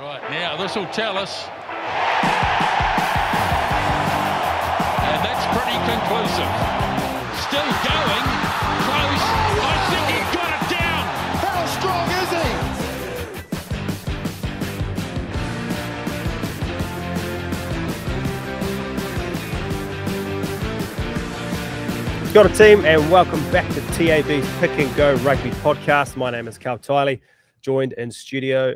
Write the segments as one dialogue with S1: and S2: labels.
S1: Right, now this will tell us. And that's pretty conclusive. Still going, close. I think he got it down.
S2: How strong is
S3: he? Got a team, and welcome back to TAB's Pick and Go Rugby podcast. My name is Karl Paul, joined in studio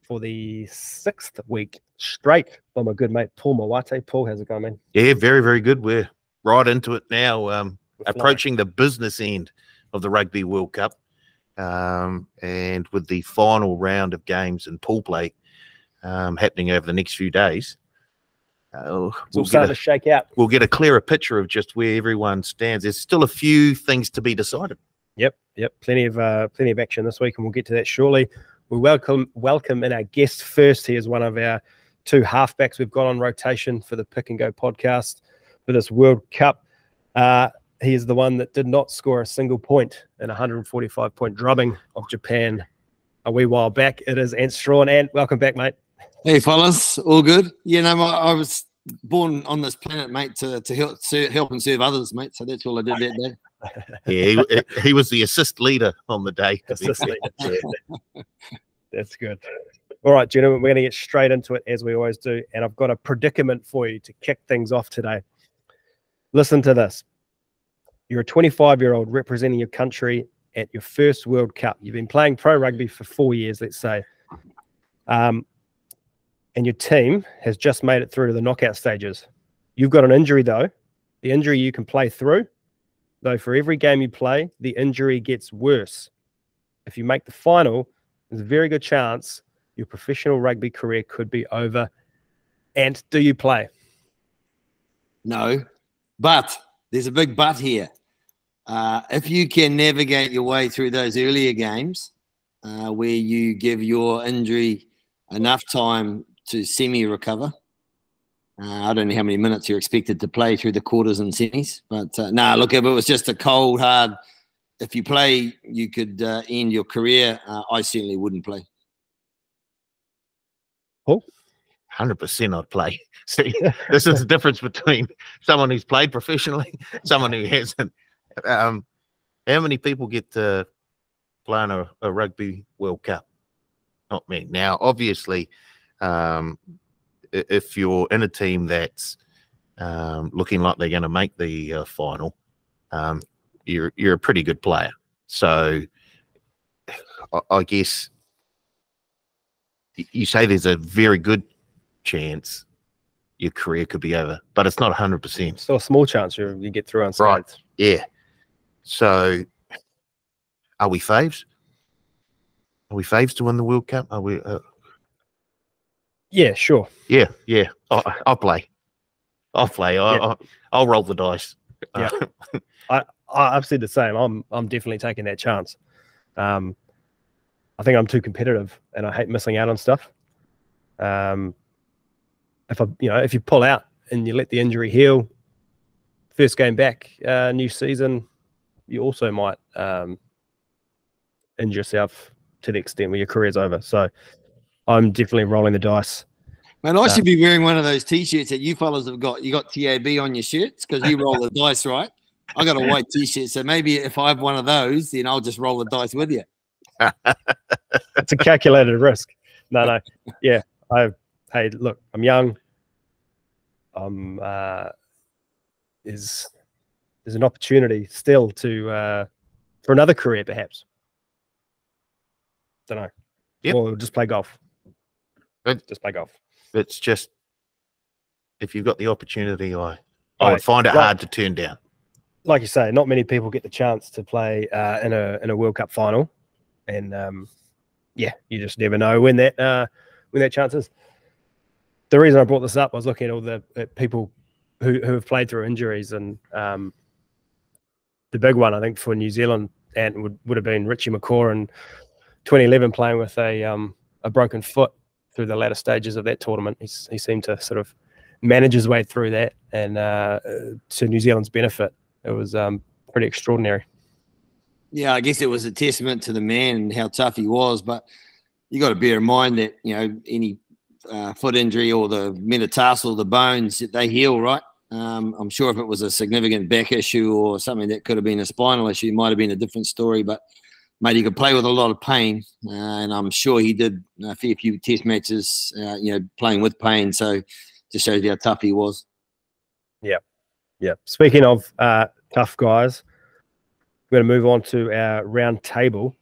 S3: for the 6th week straight by my good mate Paul Mawate. Paul, how's it going, man?
S4: Yeah, very, very good. We're right into it now, approaching the business end of the Rugby World Cup, and with the final round of games and pool play happening over the next few days.
S3: We'll start to shake out.
S4: We'll get a clearer picture of just where everyone stands. There's still a few things to be decided.
S3: Yep. Plenty of action this week, and we'll get to that shortly. We welcome in our guest first. He is one of our two halfbacks we've got on rotation for the Pick and Go podcast for this World Cup. He is the one that did not score a single point in a 145-point drubbing of Japan a wee while back. It is Strachan. And welcome back, mate.
S5: Hey, fellas, all good? Yeah, no, I was born on this planet, mate, to help and serve others, mate. So that's all I did that day.
S4: Yeah, he was the assist leader on the day.
S3: Assist leader. That's good. All right, gentlemen, we're going to get straight into it as we always do. And I've got a predicament for you to kick things off today. Listen to this. You're a 25-year-old representing your country at your first World Cup. You've been playing pro rugby for 4 years, let's say. And your team has just made it through to the knockout stages. You've got an injury, though. The injury you can play through, though for every game you play, the injury gets worse. If you make the final, there's a very good chance your professional rugby career could be over. And do you play?
S5: No, but there's a big but here. If you can navigate your way through those earlier games where you give your injury enough time to semi-recover, I don't know how many minutes you're expected to play through the quarters and semis, but look, if it was just a cold, hard, if you play, you could end your career, I certainly wouldn't play.
S3: Paul?
S4: 100% I'd play. See, this is the difference between someone who's played professionally, someone who hasn't. How many people get to play on a Rugby World Cup? Not me. Now, obviously, if you're in a team that's looking like they're going to make the final, you're a pretty good player. So I guess you say there's a very good chance your career could be over, but it's not 100%.
S3: Still a small chance you get through unscathed.
S4: Right, yeah. So are we faves? Are we faves to win the World Cup? Are we?
S3: Yeah, sure.
S4: Yeah. I'll play. I'll roll the dice.
S3: Yeah. I've said the same. I'm definitely taking that chance. I think I'm too competitive, and I hate missing out on stuff. If you pull out and you let the injury heal, first game back, new season, you also might injure yourself to the extent where your career's over. So I'm definitely rolling the dice.
S5: Man, I should be wearing one of those T-shirts that you fellas have got. You got TAB on your shirts because you roll the dice, right? I got a white T-shirt, so maybe if I have one of those, then I'll just roll the dice with you.
S3: It's a calculated risk. No. Yeah. Hey, look, I'm young. There's an opportunity still to for another career, perhaps. Don't know.
S4: Yep.
S3: Or just play golf.
S4: Just play golf. It's just, if you've got the opportunity, I would find it hard to turn down.
S3: Like you say, not many people get the chance to play in a World Cup final, and you just never know when that chance is. The reason I brought this up, I was looking at all the people who have played through injuries, and the big one I think for New Zealand and would have been Richie McCaw in 2011 playing with a broken foot through the latter stages of that tournament. He seemed to sort of manage his way through that, and to New Zealand's benefit, it was pretty extraordinary.
S5: Yeah, I guess it was a testament to the man and how tough he was. But you got to bear in mind that, you know, any foot injury or the metatarsal, the bones, they heal, right? I'm sure if it was a significant back issue or something that could have been a spinal issue, it might have been a different story. But, mate, he could play with a lot of pain, and I'm sure he did a fair few test matches, you know, playing with pain. So just shows you how tough he was.
S3: Yeah. Yeah. Speaking of tough guys, we're going to move on to our round table.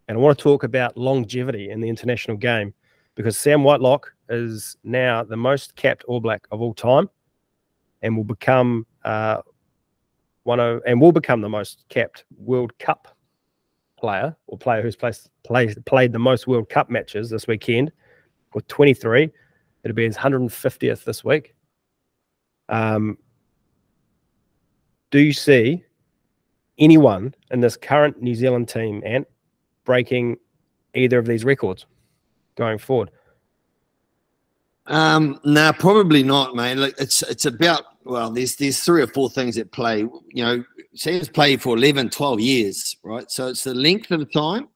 S3: And I want to talk about longevity in the international game, because Sam Whitelock is now the most capped All Black of all time, and will become the most capped World Cup player, or player who's played the most World Cup matches this weekend with 23. It'll be his 150th this week. Do you see anyone in this current New Zealand team, Ant, breaking either of these records going forward?
S5: No, probably not, mate. Like it's about, well, there's 3 or 4 things at play. You know, Sam's played for 11, 12 years, right? So it's the length of time,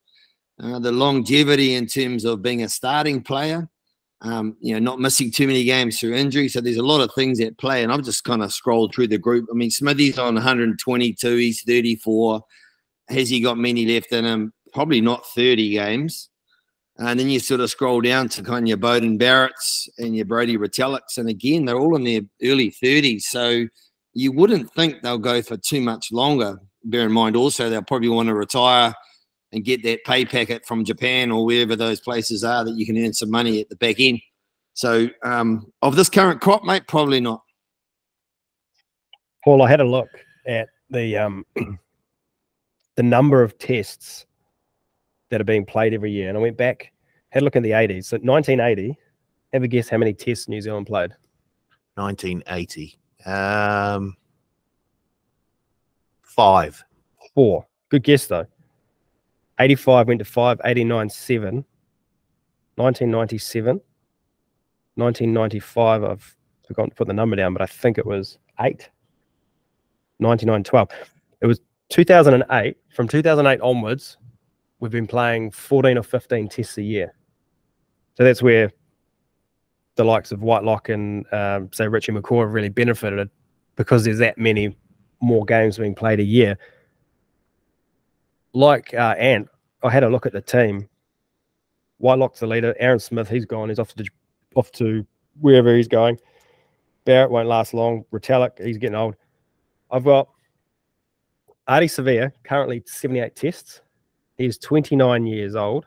S5: the longevity in terms of being a starting player, you know, not missing too many games through injury. So there's a lot of things at play, and I've just kind of scrolled through the group. I mean, Smithy's on 122, he's 34. Has he got many left in him? Probably not 30 games. And then you sort of scroll down to kind of your Bowden Barretts and your Brody Retallicks. And again, they're all in their early 30s. So you wouldn't think they'll go for too much longer. Bear in mind also, they'll probably want to retire and get that pay packet from Japan or wherever those places are that you can earn some money at the back end. So of this current crop, mate, probably not.
S3: Paul, I had a look at the number of tests that are being played every year, and I went back, had a look in the 80s. So 1980, have a guess how many tests New Zealand played?
S4: 1980. 5.
S3: 4. Good guess, though. 85 went to 5, 89, 7. 1997. 1995, I've forgotten to put the number down, but I think it was 8. 99, 12. It was 2008. From 2008 onwards, we've been playing 14 or 15 tests a year. So that's where the likes of Whitelock and, say, Richie McCaw have really benefited, because there's that many more games being played a year. Like Ant, I had a look at the team. Whitelock's the leader. Aaron Smith, he's gone. He's off to wherever he's going. Barrett won't last long. Retallick, he's getting old. I've got Artie Sevilla, currently 78 tests. He's 29 years old.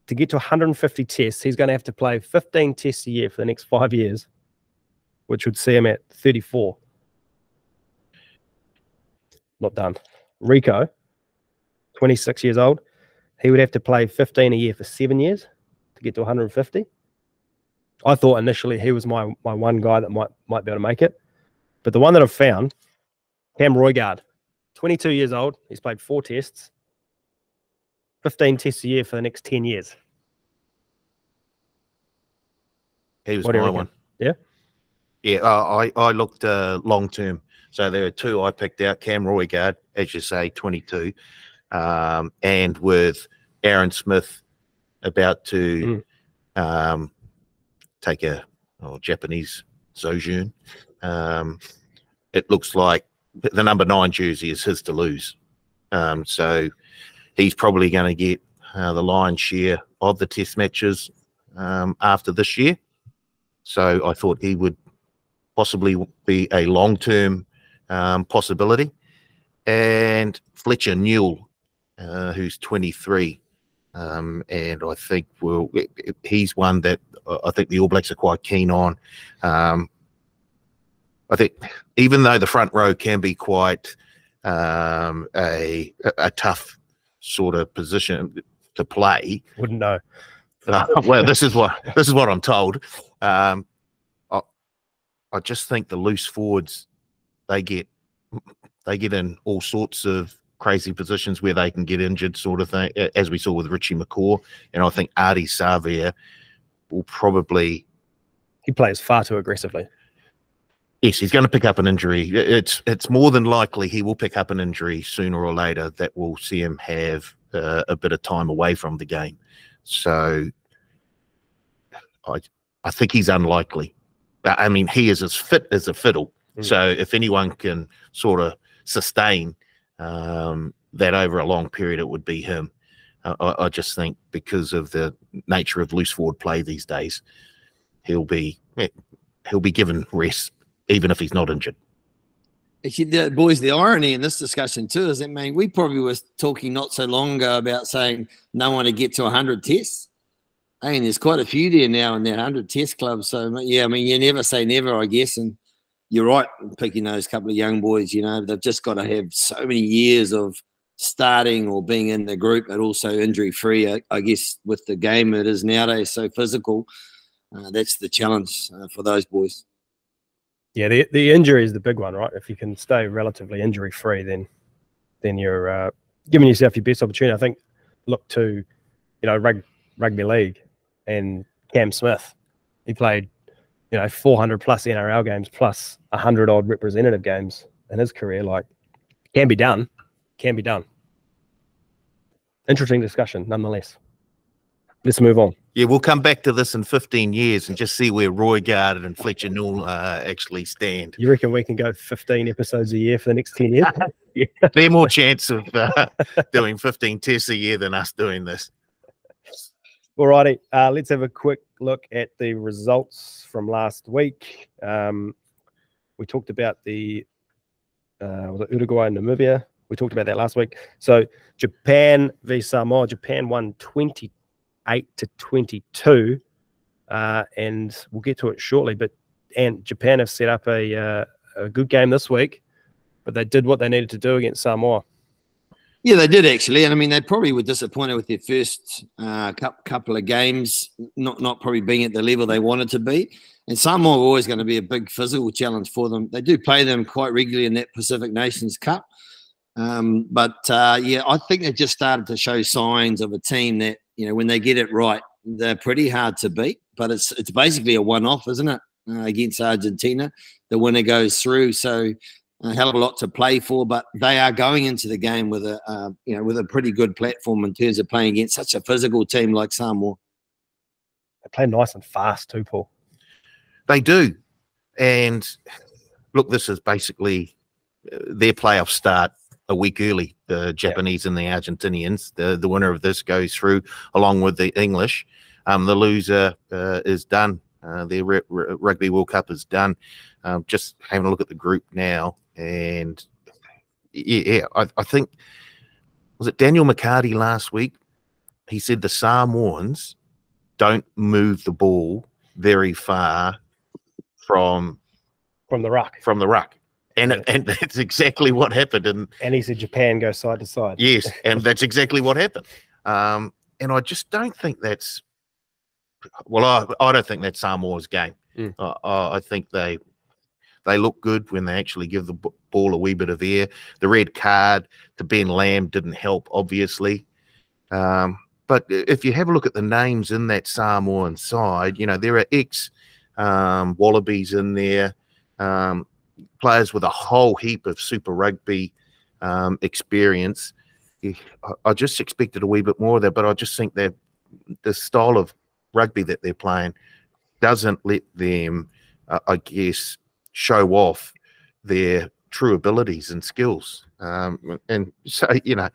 S3: To get to 150 tests, he's going to have to play 15 tests a year for the next 5 years, which would see him at 34. Not done. Rico, 26 years old. He would have to play 15 a year for 7 years to get to 150. I thought initially he was my one guy that might be able to make it. But the one that I've found, Cam Roigard, 22 years old. He's played 4 tests. 15 tests a year for the next 10 years.
S4: He was my one.
S3: Yeah?
S4: Yeah, I looked long term. So there are 2 I picked out. Cam Roigard, as you say, 22. And with Aaron Smith about to take a Japanese sojourn. It looks like the number 9 jersey is his to lose. So he's probably going to get the lion's share of the test matches after this year. So I thought he would possibly be a long-term possibility. And Fletcher Newell, who's 23, and I think he's one that I think the All Blacks are quite keen on. I think even though the front row can be quite a tough sort of position to play,
S3: wouldn't know.
S4: Well, this is what I'm told. I just think the loose forwards, they get in all sorts of crazy positions where they can get injured, sort of thing, as we saw with Richie McCaw. And I think Artie Savia will probably,
S3: he plays far too aggressively.
S4: Yes, he's going to pick up an injury. It's more than likely he will pick up an injury sooner or later that will see him have a bit of time away from the game. So I think he's unlikely. I mean, he is as fit as a fiddle. So if anyone can sort of sustain that over a long period, it would be him. I just think because of the nature of loose forward play these days, he'll be given rest, even if he's not injured.
S5: Actually, boys, the irony in this discussion too is that, man, we probably were talking not so long ago about saying no one to get to 100 tests. I mean, there's quite a few there now in that 100 test club. So, yeah, I mean, you never say never, I guess. And you're right, picking those couple of young boys, you know, they've just got to have so many years of starting or being in the group, but also injury-free. I guess with the game it is nowadays so physical, that's the challenge for those boys.
S3: Yeah, the injury is the big one, right? If you can stay relatively injury-free, then you're giving yourself your best opportunity. I think look to, you know, rugby league and Cam Smith. He played, you know, 400 plus NRL games plus 100 odd representative games in his career. Like, can be done. Interesting discussion, nonetheless. Let's move on.
S4: Yeah, we'll come back to this in 15 years and just see where Roy Gardner and Fletcher Newell actually stand.
S3: You reckon we can go 15 episodes a year for the next 10 years?
S4: Yeah. They're more chance of doing 15 tests a year than us doing this.
S3: All righty, let's have a quick look at the results from last week. We talked about the was it Uruguay and Namibia. We talked about that last week. So Japan v Samoa. Japan won 28-22, and we'll get to it shortly. And Japan have set up a good game this week, but they did what they needed to do against Samoa.
S5: Yeah, they did actually, and I mean they probably were disappointed with their first couple of games, not probably being at the level they wanted to be. And Samoa are always going to be a big physical challenge for them. They do play them quite regularly in that Pacific Nations Cup, but yeah, I think they've just started to show signs of a team that, you know, when they get it right, they're pretty hard to beat. But it's basically a one-off, isn't it, against Argentina? The winner goes through, so a hell of a lot to play for, but they are going into the game with a pretty good platform in terms of playing against such a physical team like Samoa.
S3: They play nice and fast too, Paul.
S4: They do. And look, this is basically their playoff start a week early, the Japanese and the Argentinians. The winner of this goes through along with the English. The loser is done. Their Rugby World Cup is done. Just having a look at the group now. And yeah, I think, was it Daniel McCarty last week? He said the Samoans don't move the ball very far from
S3: the ruck.
S4: And that's exactly what happened.
S3: And he said Japan go side to side.
S4: Yes, and that's exactly what happened. And I just don't think that's, well, I don't think that's Samoa's game. I think they look good when they actually give the ball a wee bit of air. The red card to Ben Lamb didn't help, obviously. But if you have a look at the names in that Samoan side, you know, there are Wallabies in there, players with a whole heap of Super Rugby experience. I just expected a wee bit more of that, but I just think that the style of rugby that they're playing doesn't let them, I guess, show off their true abilities and skills. And so, you know,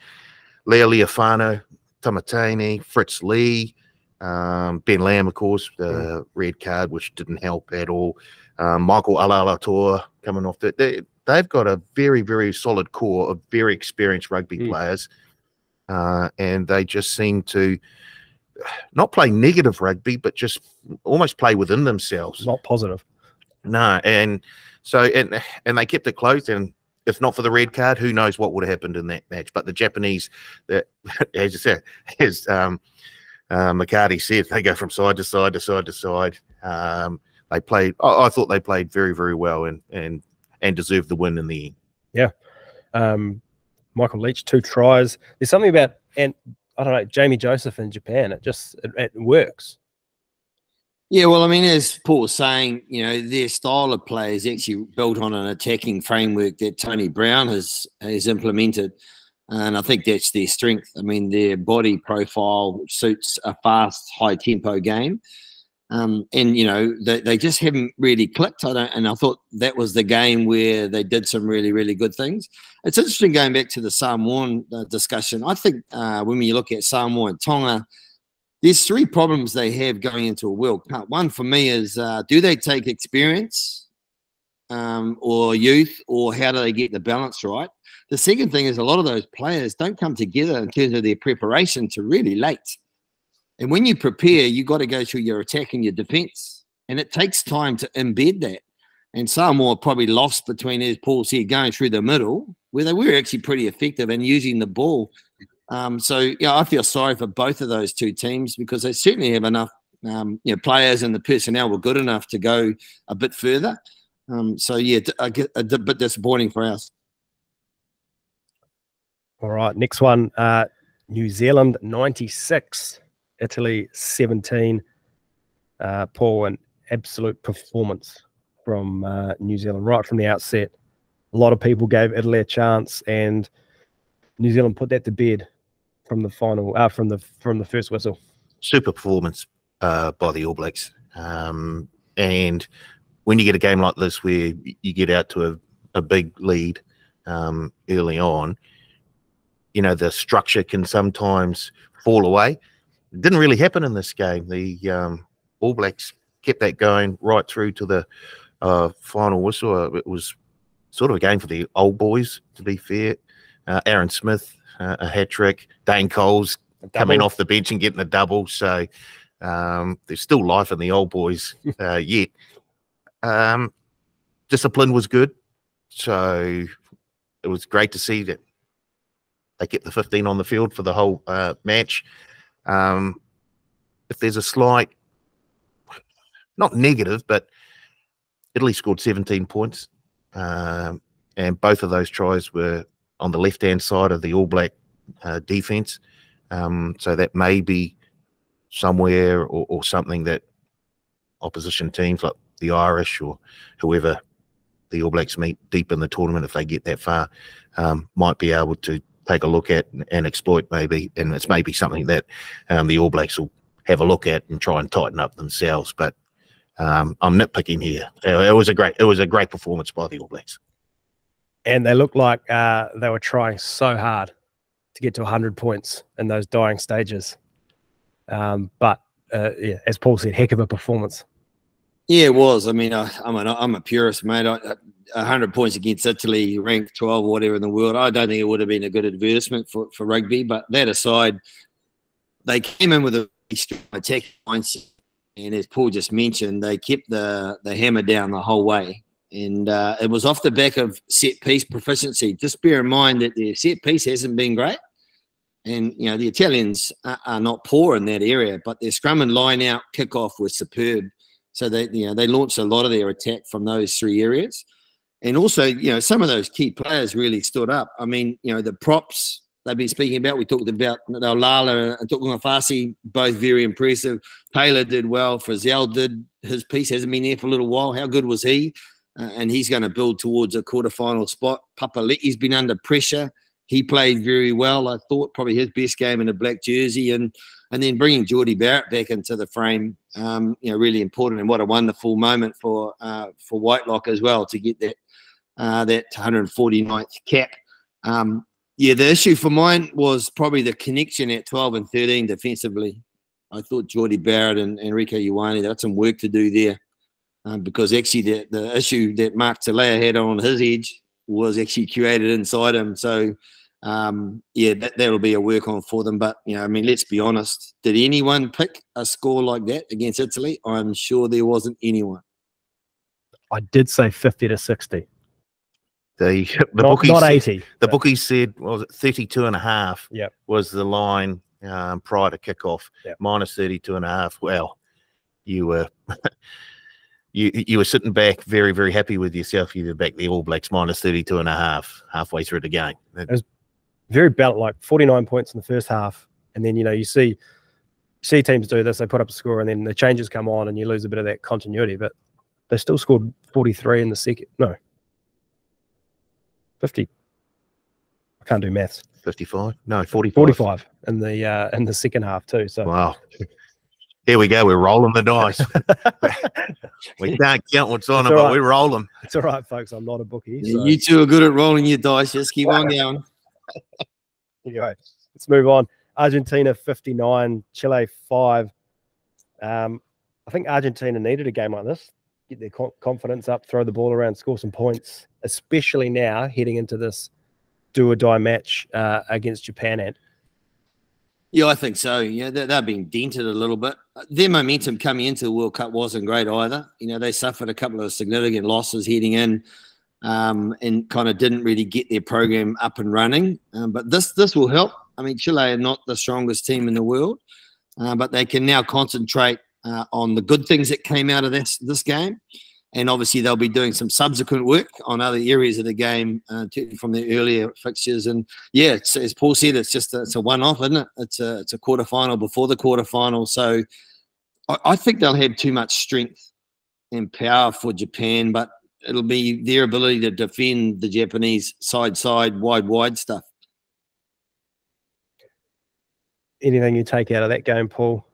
S4: Leo Leofano, Tamatani, Fritz Lee, Ben Lamb, of course, the red card, which didn't help at all. Michael Alalator coming off that. They've got a very, very solid core of very experienced rugby players. And they just seem to not play negative rugby, but just almost play within themselves.
S3: Not positive.
S4: No, and so and they kept it close. And if not for the red card, who knows what would have happened in that match? But the Japanese, that as you said, as McCarty said, they go from side to side to side to side. They played. I thought they played very, very well and deserved the win in the end.
S3: Yeah, Michael Leach, 2 tries. There's something about, and I don't know, Jamie Joseph in Japan. It works.
S5: Yeah, well, I mean, as Paul was saying, you know, their style of play is actually built on an attacking framework that Tony Brown has implemented. And I think that's their strength. I mean, their body profile suits a fast, high-tempo game. And, you know, they just haven't really clicked. And I thought that was the game where they did some really, really good things. It's interesting going back to the Samoan discussion. I think when you look at Samoa and Tonga, there's three problems they have going into a World Cup. One for me is, do they take experience or youth, or how do they get the balance right? The second thing is a lot of those players don't come together in terms of their preparation to really late. And when you prepare, you got to go through your attack and your defense. And it takes time to embed that. And Samoa probably lost between, as Paul said, going through the middle, where they were actually pretty effective in using the ball. So, yeah, I feel sorry for both of those two teams, because they certainly have enough, you know, players, and the personnel were good enough to go a bit further. So, yeah, I get a bit disappointing for us.
S3: All right, next one, New Zealand 96. Italy 17. Paul, an absolute performance from New Zealand right from the outset. A lot of people gave Italy a chance, and New Zealand put that to bed from the final, from the first whistle.
S4: Super performance by the All Blacks. And when you get a game like this where you get out to a big lead early on, you know, the structure can sometimes fall away. It didn't really happen in this game. The All Blacks kept that going right through to the final whistle. It was sort of a game for the old boys, to be fair. Aaron Smith, a hat-trick. Dane Coles coming off the bench and getting a double. So there's still life in the old boys yet. Discipline was good. So it was great to see that they kept the 15 on the field for the whole match. If there's a slight, not negative, but Italy scored 17 points, and both of those tries were on the left-hand side of the All Black defence. So that may be somewhere or something that opposition teams like the Irish or whoever the All Blacks meet deep in the tournament, if they get that far, might be able to take a look at and exploit maybe. And it's maybe something that the All Blacks will have a look at and try and tighten up themselves. But I'm nitpicking here. It was a great performance by the All Blacks.
S3: And they looked like they were trying so hard to get to 100 points in those dying stages. But yeah, as Paul said, heck of a performance.
S5: Yeah, it was. I mean, I'm a purist, mate. 100 points against Italy, ranked 12 or whatever in the world. I don't think it would have been a good advertisement for rugby. But that aside, they came in with a strong attack mindset. And as Paul just mentioned, they kept the hammer down the whole way. And it was off the back of set-piece proficiency. Just bear in mind that their set-piece hasn't been great. And, you know, the Italians are not poor in that area, but their scrum and line-out kickoff was superb. So they launched a lot of their attack from those three areas. And also, you know, some of those key players really stood up. I mean, you know, the props they've been speaking about, we talked about Lala and Tukunga, both very impressive. Taylor did well. Frizzell did his piece, hasn't been there for a little while. How good was he? And he's going to build towards a quarterfinal spot. Papali'i's been under pressure. He played very well. I thought probably his best game in a black jersey. And then bringing Geordie Barrett back into the frame, you know, really important. And what a wonderful moment for Whitelock as well to get that 149th cap. Yeah, the issue for mine was probably the connection at 12 and 13 defensively. I thought Geordie Barrett and Enrico Ioane, they had some work to do there. Because actually the issue that Mark Talea had on his edge was actually created inside him. So, yeah, that'll be a work on for them. But, you know, I mean, let's be honest. Did anyone pick a score like that against Italy? I'm sure there wasn't anyone.
S3: I did say 50 to 60.
S4: The
S3: not 80.
S4: The bookies said, what was it, 32.5
S3: Yep.
S4: was the line prior to kickoff,
S3: yep.
S4: minus 32.5. Well, you were... You were sitting back very, very happy with yourself. You were back the All Blacks minus 32.5 halfway through the game.
S3: It was very balanced, like 49 points in the first half. And then, you know, you see teams do this. They put up a score and then the changes come on and you lose a bit of that continuity. But they still scored 43 in the second. No. 50. I can't do maths.
S4: 55? No, 45.
S3: 45 in the second half too. So
S4: wow. Here we go. We're rolling the dice. We can't count what's on them, but we roll them.
S3: It's all right, folks. I'm not a bookie.
S5: Yeah,
S3: So.
S5: you two are good at rolling your dice. Just keep on going.
S3: Anyway, let's move on. Argentina 59, Chile 5. I think Argentina needed a game like this. Get their confidence up, throw the ball around, score some points, especially now heading into this do-or-die match against Japan.
S5: Yeah, I think so. Yeah, they're being dented a little bit. Their momentum coming into the World Cup wasn't great either. You know, they suffered a couple of significant losses heading in and kind of didn't really get their program up and running. But this will help. I mean, Chile are not the strongest team in the world, but they can now concentrate on the good things that came out of this game. And obviously, they'll be doing some subsequent work on other areas of the game from the earlier fixtures. And yeah, as Paul said, it's a one-off, isn't it? It's a quarterfinal before the quarterfinal. So I think they'll have too much strength and power for Japan, but it'll be their ability to defend the Japanese side, wide stuff.
S3: Anything you take out of that game, Paul?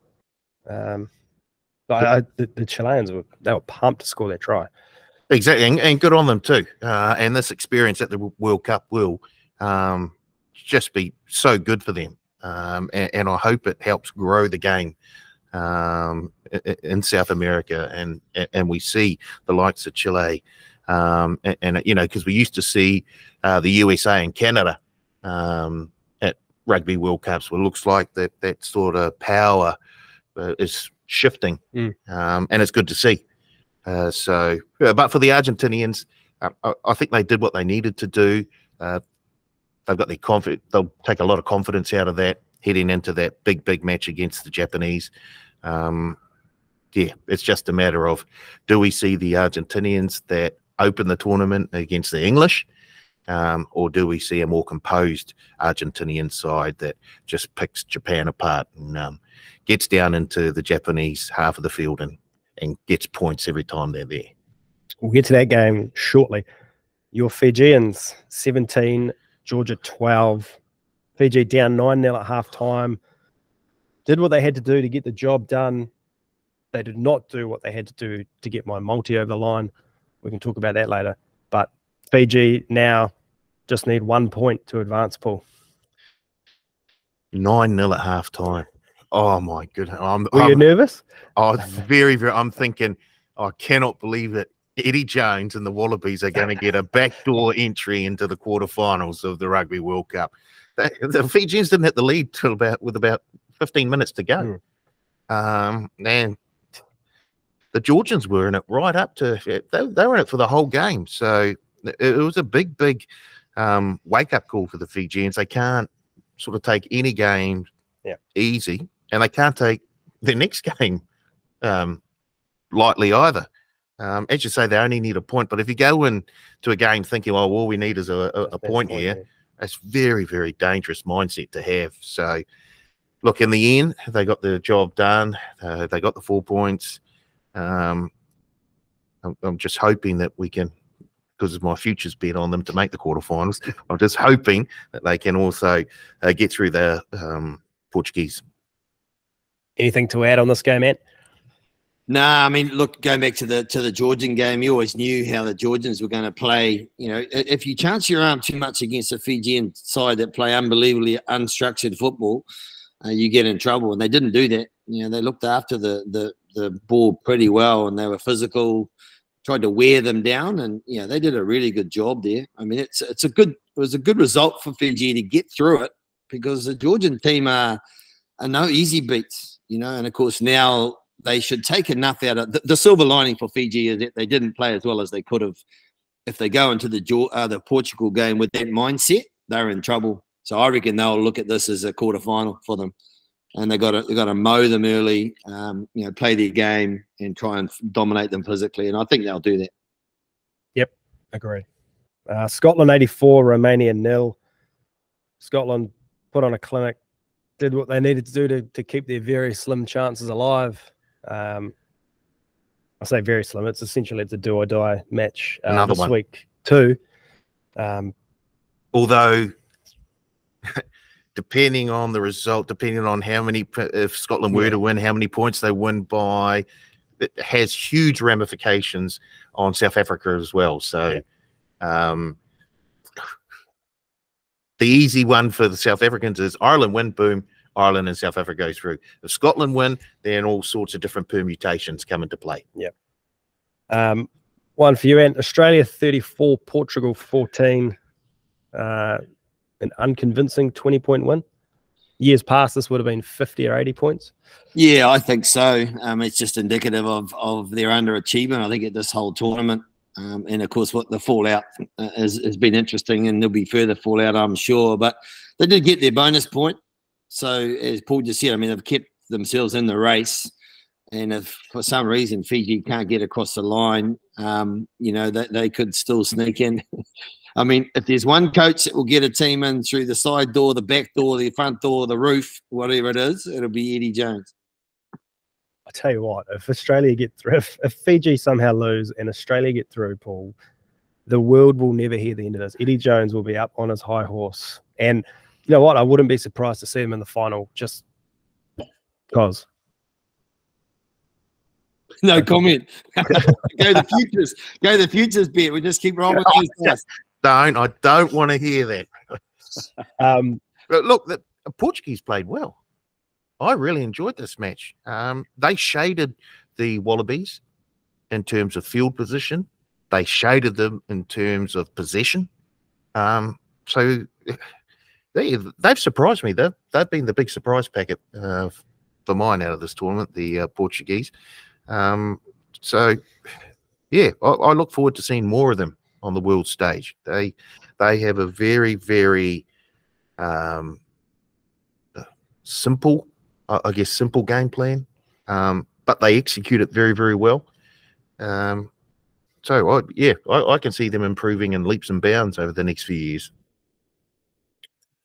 S3: The Chileans were pumped to score their try.
S4: Exactly, and good on them too. And this experience at the World Cup will just be so good for them. And I hope it helps grow the game in South America, and we see the likes of Chile, and you know, because we used to see the USA and Canada at Rugby World Cups. Well, it looks like that sort of power is shifting, and it's good to see. But for the Argentinians, I think they did what they needed to do. They've got their confidence. They'll take a lot of confidence out of that heading into that big match against the Japanese. Yeah, it's just a matter of, do we see the Argentinians that open the tournament against the English, or do we see a more composed Argentinian side that just picks Japan apart and gets down into the Japanese half of the field and gets points every time they're there?
S3: We'll get to that game shortly. Your Fijians, 17, Georgia 12. Fiji down 9-0 at halftime. Did what they had to do to get the job done. They did not do what they had to do to get my multi over the line. We can talk about that later. But Fiji now just need 1 point to advance, Paul.
S4: 9-0 at halftime. Oh my goodness!
S3: Were you nervous?
S4: Oh, very. I'm thinking, I cannot believe that Eddie Jones and the Wallabies are going to get a backdoor entry into the quarterfinals of the Rugby World Cup. The Fijians didn't hit the lead till with about 15 minutes to go, and the Georgians were in it right up to. They were in it for the whole game, so it was a big wake-up call for the Fijians. They can't sort of take any game easy, and they can't take their next game lightly either. As you say, they only need a point, but if you go into a game thinking, oh, all we need is a point here, that's very, very dangerous mindset to have. So, look, in the end, they got the job done. They got the 4 points. I'm just hoping that we can, because of my future's bet on them to make the quarterfinals, I'm just hoping that they can also get through the Portuguese.
S3: Anything to add on this game, Ant?
S5: Nah, I mean, look, going back to the Georgian game, you always knew how the Georgians were going to play. You know, if you chance your arm too much against a Fijian side that play unbelievably unstructured football, you get in trouble. And they didn't do that. You know, they looked after the ball pretty well, and they were physical, tried to wear them down, and you know, they did a really good job there. I mean, it was a good result for Fiji to get through it, because the Georgian team are no easy beats, you know, and of course now they should take enough out of the silver lining for Fiji is that they didn't play as well as they could have. If they go into the Portugal game with that mindset, they're in trouble. So I reckon they'll look at this as a quarterfinal for them, and they got to mow them early, you know, play their game and try and dominate them physically, and I think they'll do that.
S3: Yep, agree. Scotland 84, Romania 0. Scotland put on a clinic, did what they needed to do to keep their very slim chances alive. I say very slim. It's essentially a do or die match this week too.
S4: Although depending on the result, depending on how many, if Scotland were to win, how many points they win by, it has huge ramifications on South Africa as well. So the easy one for the South Africans is Ireland win, boom, Ireland and South Africa go through. If Scotland win, then all sorts of different permutations come into play.
S3: One for you, Ant. Australia 34, Portugal 14. An unconvincing 20-point win. Years past, this would have been 50 or 80 points.
S5: Yeah, I think so. It's just indicative of their underachievement, I think, at this whole tournament. And, of course, what the fallout has been interesting, and there'll be further fallout, I'm sure. But they did get their bonus point. So, as Paul just said, I mean, they've kept themselves in the race. And if for some reason Fiji can't get across the line, you know, they could still sneak in. I mean, if there's one coach that will get a team in through the side door, the back door, the front door, the roof, whatever it is, it'll be Eddie Jones.
S3: I tell you what, if Australia get through, if Fiji somehow lose and Australia get through, Paul, the world will never hear the end of this. Eddie Jones will be up on his high horse. And you know what? I wouldn't be surprised to see him in the final just because.
S5: No comment. Go the futures. Go the futures bet. We just keep rolling with these guys.
S4: I don't want to hear that. But look, the Portuguese played well. I really enjoyed this match. They shaded the Wallabies in terms of field position. They shaded them in terms of possession. So they've surprised me. They've been the big surprise packet for mine out of this tournament, the Portuguese. So, yeah, I look forward to seeing more of them on the world stage. They have a very, very simple, I guess, simple game plan, but they execute it very, very well. So, I can see them improving in leaps and bounds over the next few years.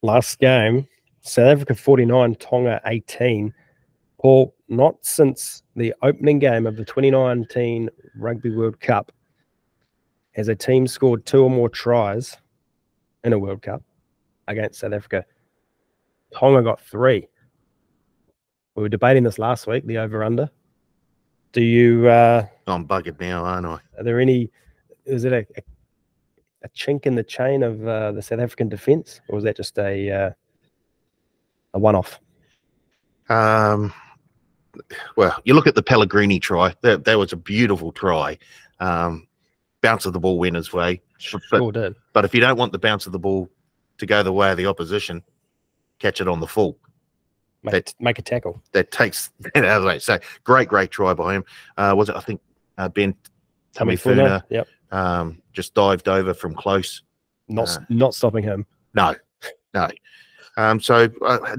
S3: Last game, South Africa 49, Tonga 18. Paul, not since the opening game of the 2019 Rugby World Cup has a team scored 2 or more tries in a World Cup against South Africa. Tonga got 3. We were debating this last week, the over-under. Do you...
S4: I'm buggered now, aren't I?
S3: Are there any... Is it a chink in the chain of the South African defence, or was that just a one-off?
S4: Well, you look at the Pellegrini try. That was a beautiful try. Bounce of the ball went his way.
S3: Sure did.
S4: But if you don't want the bounce of the ball to go the way of the opposition, catch it on the full.
S3: Make a tackle.
S4: That takes that out of the way. So great try by him. Was it? I think Ben Tamifuna.
S3: Yep.
S4: Just dived over from close.
S3: Not stopping him.
S4: No. So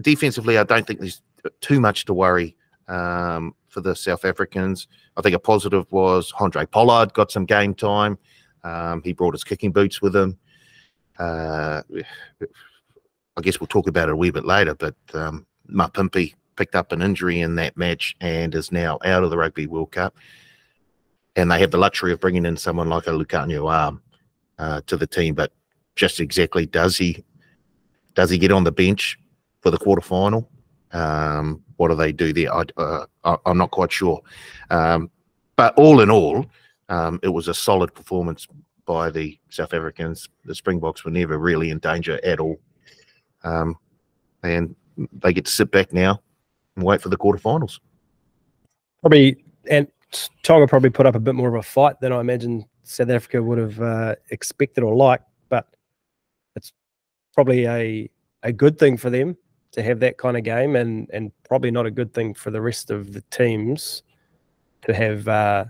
S4: defensively, I don't think there's too much to worry for the South Africans. I think a positive was Andre Pollard got some game time. He brought his kicking boots with him. I guess we'll talk about it a wee bit later, but Mapimpi picked up an injury in that match and is now out of the Rugby World Cup. And they have the luxury of bringing in someone like a Lucanio Arm to the team. But just exactly, does he get on the bench for the quarterfinal? What do they do there? I'm not quite sure. But all in all, it was a solid performance by the South Africans. The Springboks were never really in danger at all. And they get to sit back now and wait for the quarterfinals.
S3: Probably, and Tonga probably put up a bit more of a fight than I imagine South Africa would have expected or liked, but it's probably a good thing for them to have that kind of game, and probably not a good thing for the rest of the teams to have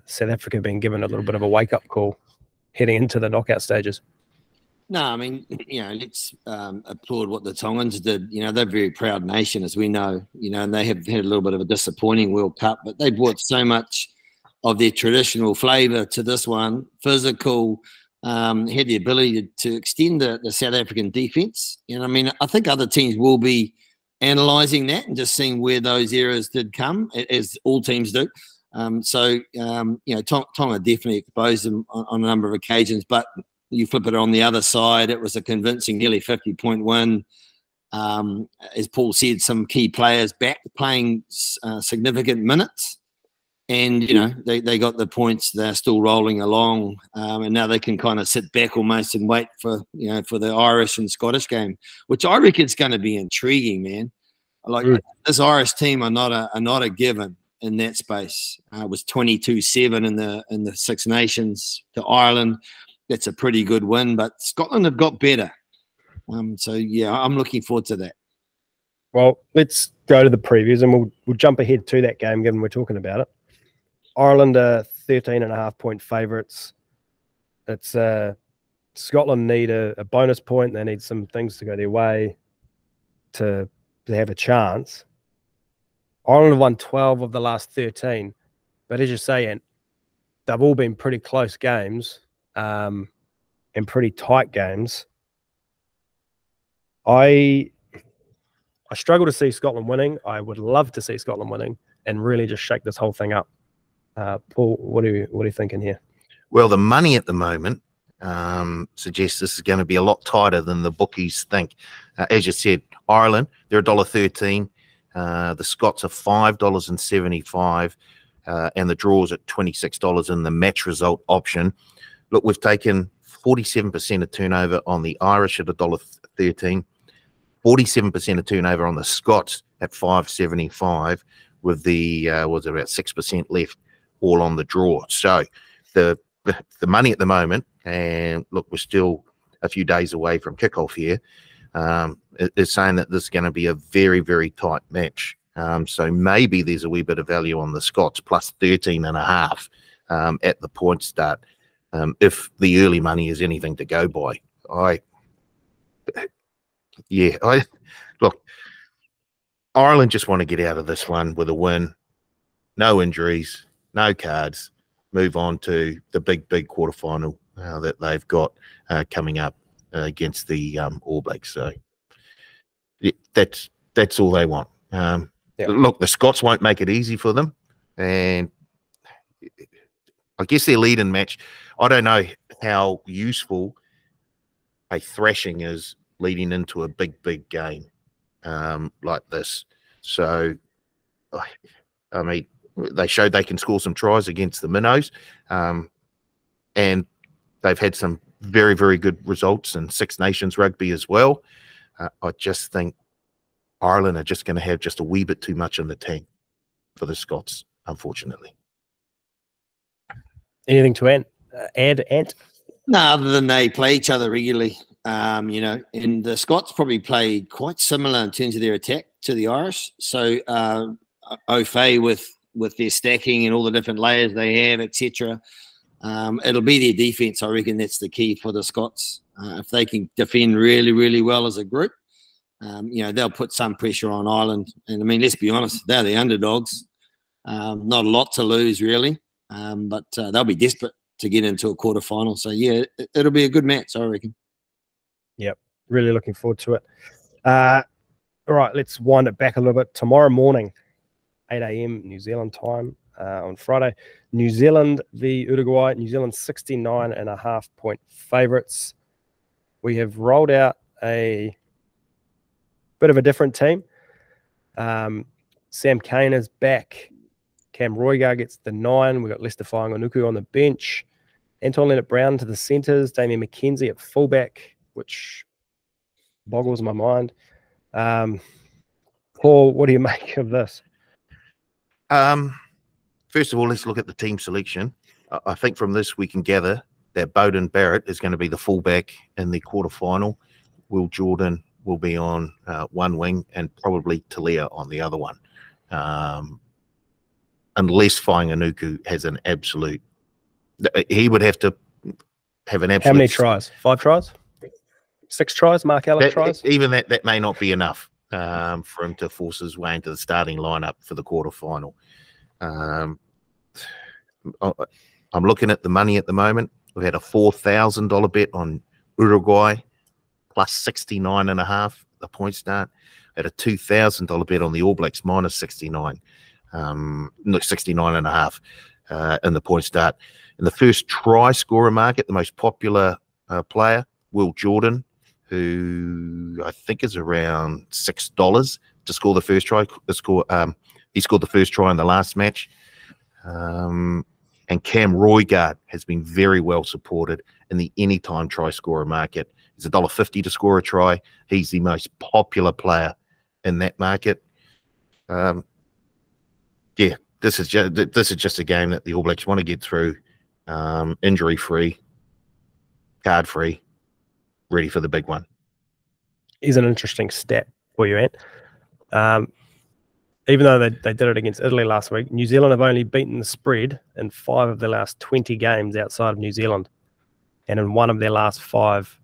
S3: South Africa being given a little bit of a wake-up call heading into the knockout stages.
S5: No, I mean, let's applaud what the Tongans did. They're a very proud nation, as we know, and they have had a little bit of a disappointing World Cup, but they brought so much of their traditional flavour to this one. Physical, had the ability to extend the South African defence. I think other teams will be analysing that and just seeing where those errors did come, as all teams do. Tonga definitely exposed them on a number of occasions, but you flip it on the other side, it was a convincing nearly 50-point win. As Paul said, some key players back playing significant minutes. And, you know, they got the points. They're still rolling along. And now they can kind of sit back almost and wait for, you know, for the Irish and Scottish game, which I reckon is going to be intriguing, man. Like this Irish team are not a given in that space. It was 22-7 in the Six Nations to Ireland. That's a pretty good win, but Scotland have got better. So yeah, I'm looking forward to that.
S3: Well, let's go to the previews, and we'll jump ahead to that game, given we're talking about it. Ireland are 13.5-point favourites. It's Scotland need a bonus point. They need some things to go their way to have a chance. Ireland have won 12 of the last 13, but as you say, and they've all been pretty close games and pretty tight games. I struggle to see Scotland winning. I would love to see Scotland winning and really just shake this whole thing up. Paul, what are you thinking here?
S4: Well, the money at the moment suggests this is going to be a lot tighter than the bookies think. As you said, Ireland, they're $1.13. The Scots are $5.75, and the draws at $26 in the match result option. Look, we've taken 47% of turnover on the Irish at $1.13, 47% of turnover on the Scots at $5.75, with the was about 6% left, all on the draw. So the money at the moment, and look, we're still a few days away from kickoff here, is saying that this is going to be a very, very tight match. So maybe there's a wee bit of value on the Scots plus 13.5 at the point start, if the early money is anything to go by. Look, Ireland just want to get out of this one with a win, no injuries, no cards, move on to the big quarterfinal that they've got coming up against the All Blacks. So that's all they want. Look, the Scots won't make it easy for them, and I guess their lead-in match, I don't know how useful a thrashing is leading into a big game like this. So, I mean, they showed they can score some tries against the Minnows, and they've had some very, very good results in Six Nations rugby as well. I just think Ireland are just going to have just a wee bit too much in the tank for the Scots, unfortunately.
S3: Anything to add, Ant?
S5: No, other than they play each other regularly, you know, and the Scots probably play quite similar in terms of their attack to the Irish. So, au fait with their stacking and all the different layers they have, etc. It'll be their defense. I reckon that's the key for the Scots. If they can defend really, really well as a group, you know, they'll put some pressure on Ireland. And I mean, let's be honest, they're the underdogs. Not a lot to lose, really, but they'll be desperate to get into a quarterfinal. So yeah, it'll be a good match, I reckon.
S3: Yep, really looking forward to it. All right, let's wind it back a little bit. Tomorrow morning, 8 a.m. New Zealand time on Friday, New Zealand v Uruguay. New Zealand 69.5-point favourites. We have rolled out a bit of a different team. Sam Cane is back. Cam Roygar gets the 9. We've got Lester Whainganuku on the bench. Anton Leonard-Brown to the centres. Damien McKenzie at fullback, which boggles my mind. Paul, what do you make of this?
S4: First of all, let's look at the team selection. I think from this we can gather that Beauden Barrett is going to be the fullback in the quarterfinal. Will Jordan will be on one wing and probably Talia on the other one. Unless Whainganuku has an absolute, he would have to have an absolute.
S3: How many tries? 5 tries? 6 tries? Mark Allen tries?
S4: Even that may not be enough for him to force his way into the starting lineup for the quarterfinal. I'm looking at the money at the moment. We've had a $4,000 bet on Uruguay plus 69.5 the point start. Had a $2,000 bet on the All Blacks minus 69. 69.5 in the point start. In the first try scorer market, the most popular player, Will Jordan, who I think is around $6 to score the first try. He scored the first try in the last match. And Cam Roygaard has been very well supported in the anytime try scorer market. He's $1.50 to score a try. He's the most popular player in that market. Yeah, this is just a game that the All Blacks want to get through, injury free, card free, ready for the big one.
S3: Here's an interesting stat for you, Ant. Even though they did it against Italy last week, New Zealand have only beaten the spread in 5 of their last 20 games outside of New Zealand, and in one of their last 5.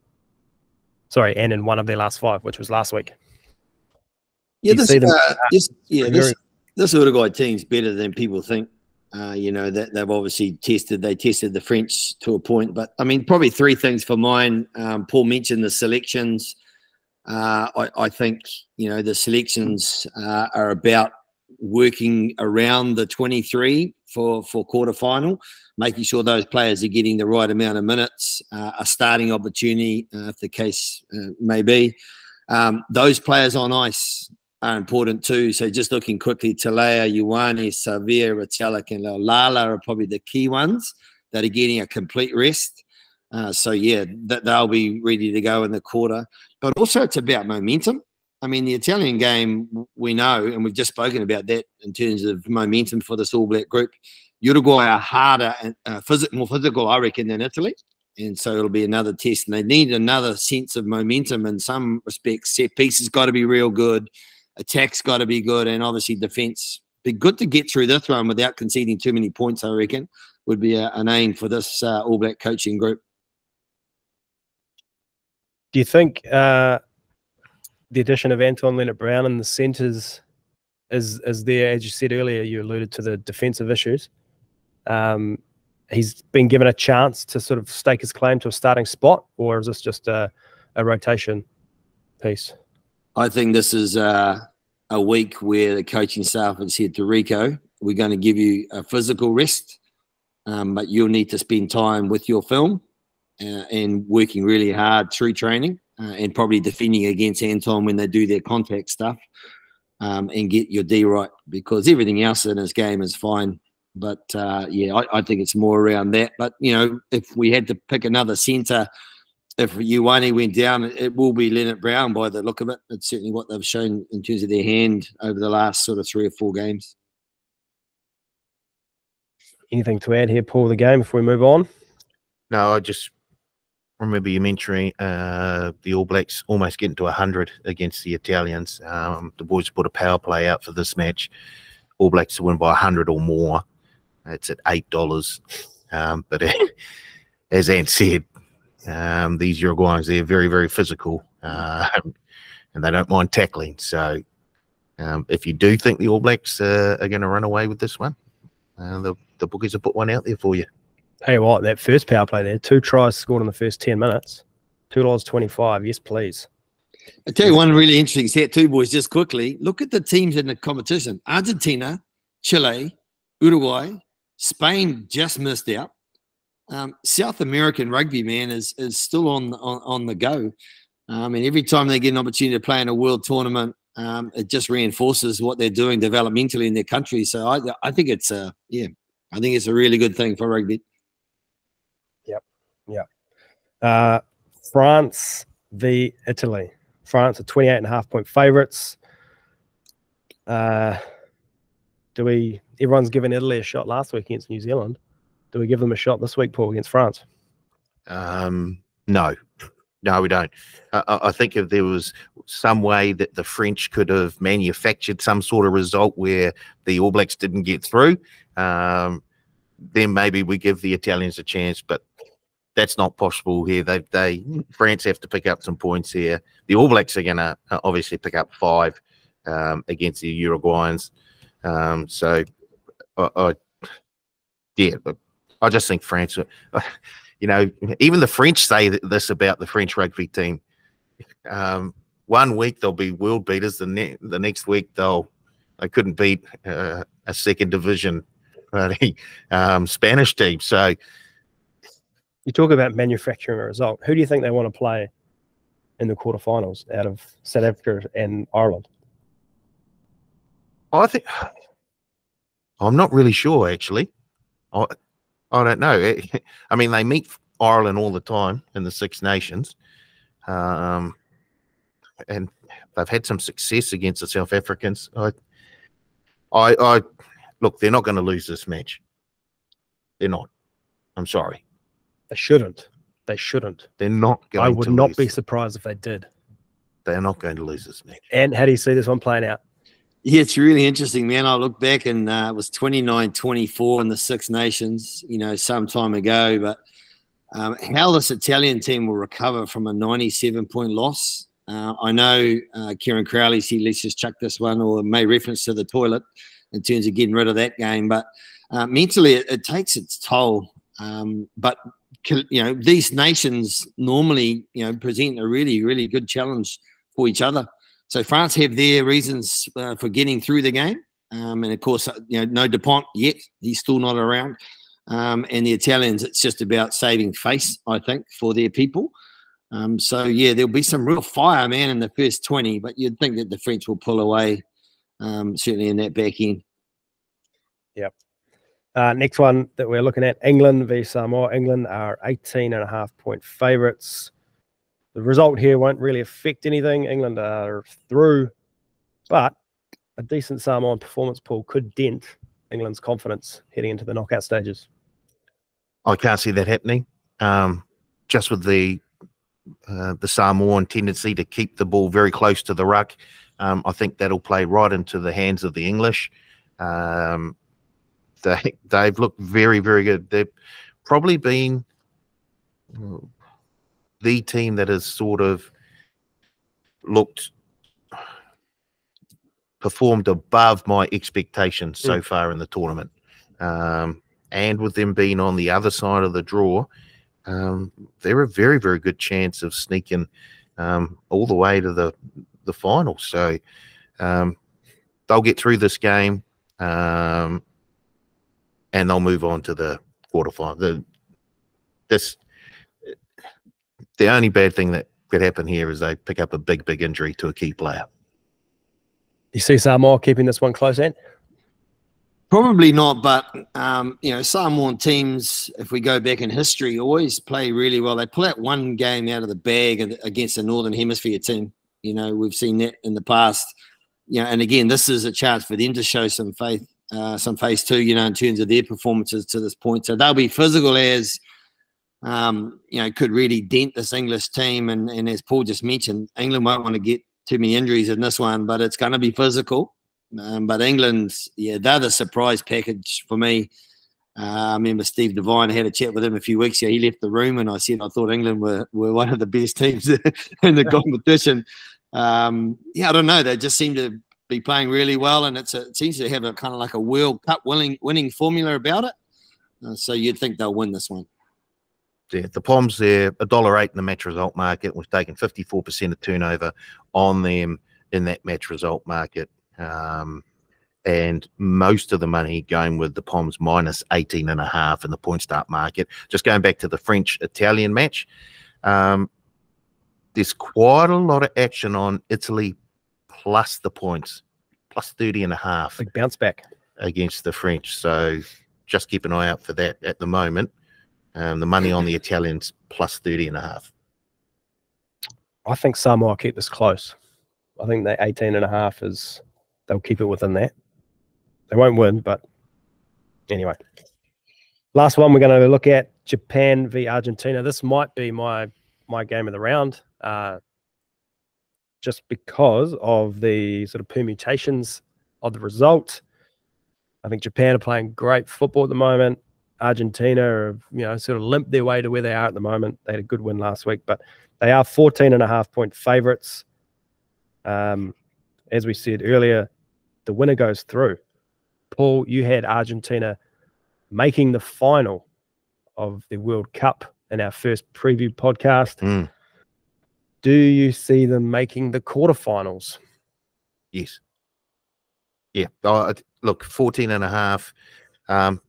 S3: Sorry, and in one of their last 5, which was last week.
S5: Yeah, this Uruguay team's better than people think. You know, that they've obviously tested the French to a point, but I mean, probably 3 things for mine. Paul mentioned the selections. I think, you know, the selections are about working around the 23 for quarterfinal, making sure those players are getting the right amount of minutes, a starting opportunity, if the case may be. Those players on ice are important too. So just looking quickly, Talea, Ioane, Savia, Retallick, and Lala are probably the key ones that are getting a complete rest. So yeah, they'll be ready to go in the quarter. But also it's about momentum. I mean, the Italian game, we know, and we've just spoken about that in terms of momentum for this All Black group. Uruguay are harder and more physical, I reckon, than Italy. And so it'll be another test. And they need another sense of momentum in some respects. Set pieces got to be real good. Attack's got to be good. And obviously defence. Be good to get through this one without conceding too many points, I reckon, would be an aim for this All Black coaching group.
S3: Do you think the addition of Anton Leonard-Brown in the centres is there, as you said earlier, you alluded to the defensive issues. He's been given a chance to sort of stake his claim to a starting spot, or is this just a rotation piece?
S5: I think this is a week where the coaching staff has said to Rico, we're going to give you a physical rest, but you'll need to spend time with your film and working really hard through training and probably defending against Anton when they do their contact stuff and get your D right, because everything else in his game is fine. But, yeah, I think it's more around that. But, you know, if we had to pick another centre, if Ioane went down, it will be Leonard-Brown by the look of it. It's certainly what they've shown in terms of their hand over the last sort of 3 or 4 games.
S3: Anything to add here, Paul, the game before we move on?
S4: No, I just remember you mentioning the All Blacks almost getting to 100 against the Italians. The boys put a power play out for this match. All Blacks to win by 100 or more. It's at $8. But as Ant said, these Uruguayans, they're very, very physical and they don't mind tackling. So if you do think the All Blacks are going to run away with this one, the bookies will put one out there for you.
S3: Hey, what, that first power play there, 2 tries scored in the first 10 minutes, $2.25. Yes, please.
S5: I'll tell you one really interesting set too, boys, just quickly. Look at the teams in the competition. Argentina, Chile, Uruguay, Spain just missed out. South American rugby, man, is still on the go. And every time they get an opportunity to play in a world tournament, it just reinforces what they're doing developmentally in their country. So I think it's a really good thing for rugby.
S3: Yep. France v Italy. France are 28.5-point favourites. Everyone's given Italy a shot last week against New Zealand. Do we give them a shot this week, Paul, against France?
S4: No, we don't. I think if there was some way that the French could have manufactured some sort of result where the All Blacks didn't get through, then maybe we give the Italians a chance, but that's not possible here. France have to pick up some points here. The All Blacks are going to obviously pick up 5 against the Uruguayans. But I just think France, you know, even the French say this about the French rugby team. 1 week they'll be world beaters, the next week they couldn't beat a second division Spanish team. So
S3: you talk about manufacturing a result. Who do you think they want to play in the quarterfinals out of South Africa and Ireland?
S4: I'm not really sure, actually. I don't know. I mean, they meet Ireland all the time in the Six Nations, and they've had some success against the South Africans. I look, they're not going to lose this match. They're not. I'm sorry.
S3: They shouldn't. They shouldn't.
S4: They're not going to
S3: I would
S4: lose.
S3: not be surprised if they did.
S4: They're not going to lose this match.
S3: And how do you see this one playing out?
S5: Yeah, it's really interesting, man. I look back and it was 29-24 in the Six Nations, some time ago. But how this Italian team will recover from a 97-point loss. I know Kieran Crowley said, let's just chuck this one, or made reference to the toilet in terms of getting rid of that game. But mentally, it takes its toll. But these nations normally, present a really, really good challenge for each other. So France have their reasons for getting through the game. And of course, no Dupont yet. He's still not around. And the Italians, it's just about saving face, I think, for their people. So, yeah, there'll be some real fire, man, in the first 20. But you'd think that the French will pull away, certainly in that back end.
S3: Yep. Next one that we're looking at, England v Samoa. England are 18.5-point favourites. The result here won't really affect anything. England are through, but a decent Samoan performance pool could dent England's confidence heading into the knockout stages.
S4: I can't see that happening. Just with the Samoan tendency to keep the ball very close to the ruck, I think that'll play right into the hands of the English. They've looked very, very good. They've probably been the team that has sort of performed above my expectations so far in the tournament. And with them being on the other side of the draw, they're a very, very good chance of sneaking all the way to the final. So they'll get through this game and they'll move on to the quarterfinal. The only bad thing that could happen here is they pick up a big, big injury to a key player.
S3: You see Samoa keeping this one close, Ant?
S5: Probably not, but, Samoan teams, if we go back in history, always play really well. They pull out one game out of the bag against a Northern Hemisphere team. We've seen that in the past. And again, this is a chance for them to show some faith too, in terms of their performances to this point. So they'll be physical as, could really dent this English team. And as Paul just mentioned, England won't want to get too many injuries in this one, but it's going to be physical. But England, they're the surprise package for me. I remember Steve Devine, I had a chat with him a few weeks ago. He left the room and I said I thought England were one of the best teams in the competition. I don't know. They just seem to be playing really well, and it seems to have a kind of like a World Cup winning formula about it. So you'd think they'll win this one.
S4: Yeah, the Poms, they're $1.08 in the match result market. We've taken 54% of turnover on them in that match result market. And most of the money going with the Poms minus 18.5 in the point start market. Just going back to the French-Italian match, there's quite a lot of action on Italy plus the points, plus 30.5.
S3: Big bounce back
S4: against the French. So just keep an eye out for that at the moment. The money on the Italians plus 30.5.
S3: I think Samoa keep this close. I think that 18.5 is, they'll keep it within that. They won't win, but anyway. Last one we're going to look at, Japan v Argentina. This might be my game of the round, just because of the sort of permutations of the result. I think Japan are playing great football at the moment. Argentina have, sort of limped their way to where they are at the moment. They had a good win last week, but they are 14.5-point favourites. As we said earlier, the winner goes through. Paul, you had Argentina making the final of the World Cup in our first preview podcast. Do you see them making the quarterfinals?
S4: Yes. Yeah. Look, 14.5.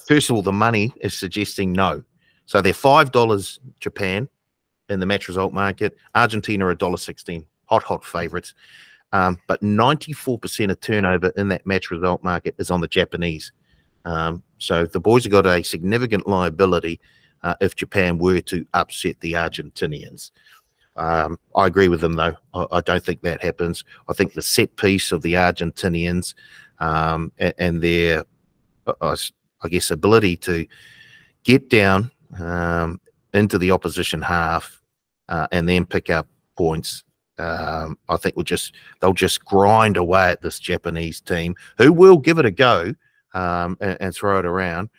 S4: First of all, the money is suggesting no. So they're $5 Japan, in the match result market. Argentina are $1.16, hot favourites. But 94% of turnover in that match result market is on the Japanese. So the boys have got a significant liability if Japan were to upset the Argentinians. I agree with them, though. I don't think that happens. I think the set piece of the Argentinians and their, I guess, ability to get down into the opposition half and then pick up points, I think they'll just grind away at this Japanese team, who will give it a go and throw it around.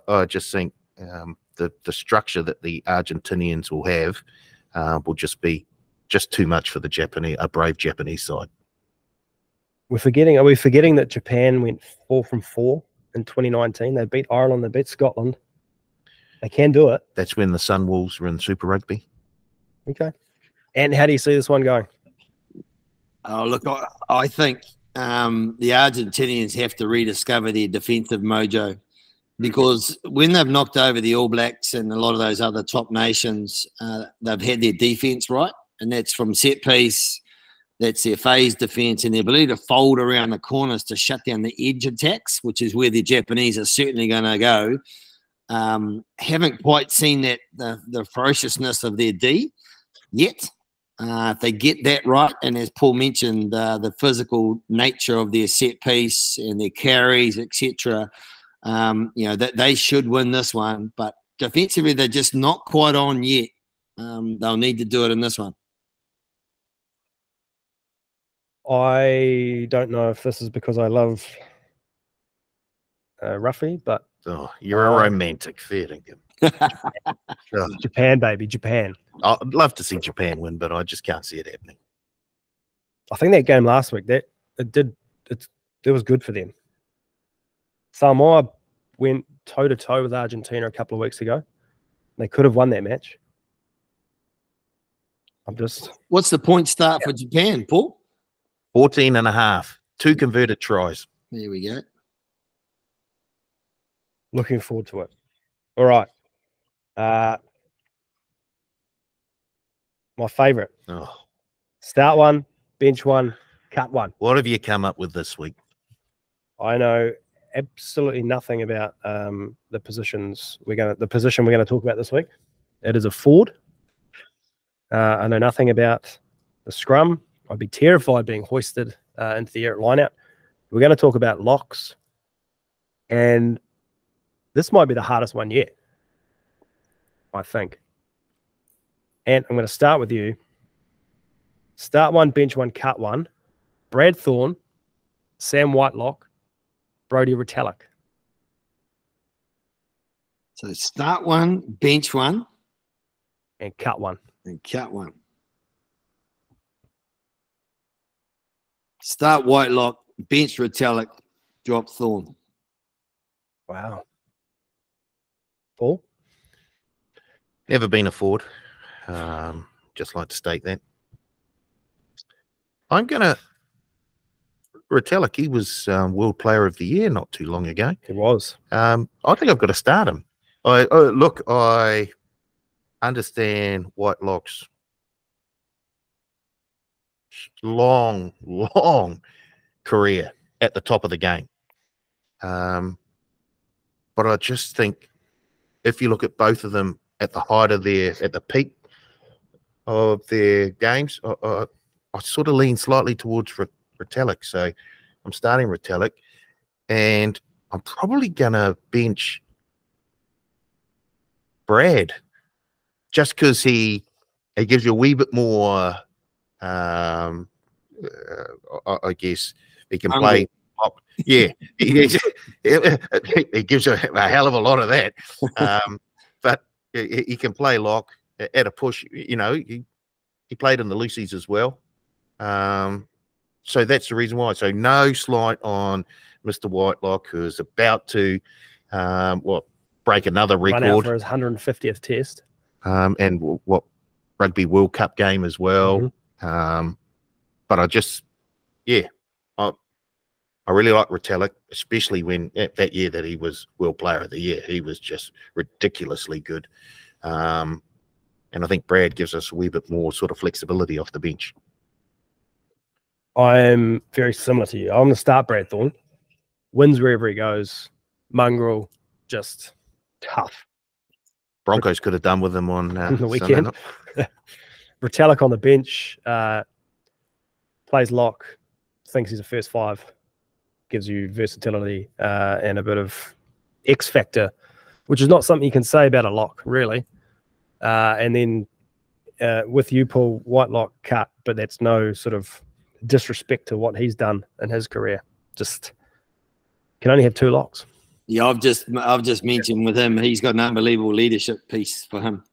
S4: I just think the structure that the Argentinians will have will just be too much for a brave Japanese side.
S3: Are we forgetting that Japan went 4 from 4 in 2019? They beat Ireland, they beat Scotland. They can do it.
S4: That's when the Sunwolves were in Super Rugby.
S3: Okay. And how do you see this one going?
S5: Oh, look, I think the Argentinians have to rediscover their defensive mojo, because when they've knocked over the All Blacks and a lot of those other top nations, they've had their defense right, and that's from set piece, that's their phase defense, and the ability to fold around the corners to shut down the edge attacks, which is where the Japanese are certainly going to go. Haven't quite seen that the ferociousness of their D yet. If they get that right, and as Paul mentioned, the physical nature of their set piece and their carries, etc., that they should win this one. But defensively, they're just not quite on yet. They'll need to do it in this one.
S3: I don't know if this is because I love Ruffy, but
S4: you're a romantic, fair dinkum.
S3: Japan, baby, Japan.
S4: I'd love to see Japan win, but I just can't see it happening.
S3: I think that game last week, it was good for them. Samoa went toe-to-toe with Argentina a couple of weeks ago. They could have won that match.
S5: What's the point start for Japan, Paul?
S4: 14.5. 2 converted tries.
S5: There we go.
S3: Looking forward to it. All right. My favorite. Start one, bench one, cut one.
S4: What have you come up with this week?
S3: I know absolutely nothing about the position we're going to talk about this week. It is a forward. I know nothing about the scrum. I'd be terrified being hoisted into the air at line out. We're going to talk about locks, and this might be the hardest one yet, I think. And I'm going to start with you. Start one, bench one, cut one. Brad Thorne, Sam Whitelock, Brodie Retallick.
S5: So start one, bench one.
S3: And cut one.
S5: And cut one. Start Whitelock, bench Retallick, drop Thorne.
S3: Wow. Paul?
S4: Never been a forward. Just like to state that. I'm going to... Retallick, he was World Player of the Year not too long ago.
S3: He was.
S4: I think I've got to start him. I understand Whitelock's long career at the top of the game. But I just think if you look at both of them at the height of at the peak of their games, I sort of lean slightly towards Retallick. So I'm starting Retallick, and I'm probably going to bench Brad just because he gives you a wee bit more, I guess he can play. Yeah, he gives you a hell of a lot of that. But he can play lock at a push. You know, he played in the Lucy's as well. So that's the reason why. So no slight on Mr. Whitelock, who's about to break another record.
S3: Run out for his 150th test.
S4: And Rugby World Cup game as well.
S3: Mm-hmm.
S4: But I really like Retallick, especially when that year that he was World Player of the Year. He was just ridiculously good. And I think Brad gives us a wee bit more sort of flexibility off the bench.
S3: I'm very similar to you. I'm going to start Brad Thorne. Wins wherever he goes. Mongrel, just tough.
S4: Broncos could have done with him on
S3: the weekend. Retallick on the bench, plays lock, thinks he's a first five, gives you versatility and a bit of X factor, which is not something you can say about a lock, really. And then with you, Paul, Whitelock cut, but that's no sort of disrespect to what he's done in his career. Just can only have 2 locks.
S5: Yeah, I've just mentioned with him, he's got an unbelievable leadership piece for him,